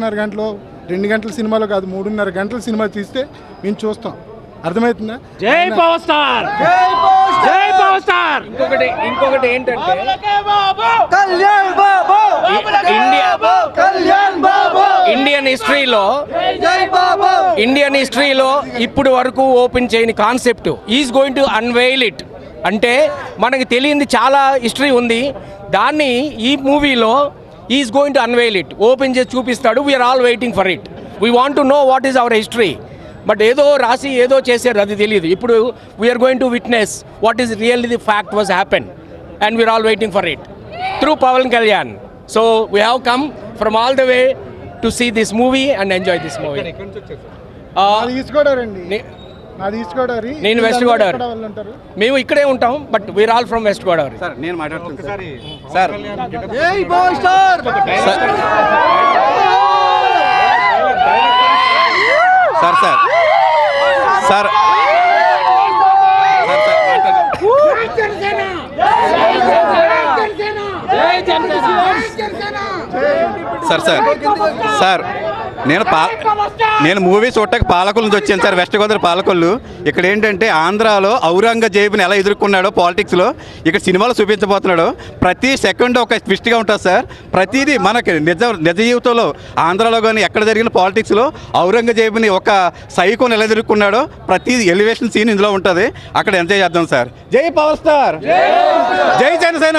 1.5 గంటలో 2 గంటల సినిమాలో కాదు 3.5 గంటల సినిమా తీస్తే మేము చూస్తాం. అర్థమవుతుందా? జై పవర్ స్టార్, జై పవర్ స్టార్. ఇంకొకటి ఏంటంటే కళ్యాణ్ బాబు, ఇండియన్ హిస్టరీలో ఇప్పుడు వరకు ఓపెన్ చేయని concept is going to unveil it. అంటే మనకి తెలియంది చాలా హిస్టరీ ఉంది, దాన్ని ఈ మూవీలో is going to unveil it, open చేసి చూపిస్తాడు. We're all waiting for it. We want to know what is our history. But ఏదో రాసి ఏదో చేశారు, అది తెలియదు. ఇప్పుడు we're going to witness what is really the fact was happen and we're all waiting for it through Pawan Kalyan. So we have come from all the way to see this movie and enjoy this movie. నేను west Godavari, మేము ఇక్కడే ఉంటాం, but we are all from west Godavari. Sir నేను మాట్లాడుతున్నాను sir. జై power star. Sir sir sir sir sir sir నేను movie చూడటానికి పాలకొల్లు నుంచి వచ్చాను సార్, వెస్ట్ గోదావరి పాలకొల్లు. ఇక్కడ ఏంటంటే ఆంధ్రాలో ఔరంగజేబుని ఎలా ఎదుర్కొన్నాడో పాలిటిక్స్లో ఇక్కడ సినిమాలో చూపించబోతున్నాడు. ప్రతి సెకండ్ ఒక ట్విస్ట్గా ఉంటుంది సార్. ప్రతిదీ మనకి నిజ జీవితంలో ఆంధ్రాలో కానీ ఎక్కడ జరిగిన పాలిటిక్స్లో ఔరంగజేబుని ఒక సైకోని ఎలా ఎదుర్కొన్నాడో ప్రతి ఎలివేషన్ సీన్ ఇందులో ఉంటుంది. అక్కడ ఎంజాయ్ చేద్దాం సార్. జై పవర్ స్టార్, జై జనసేన.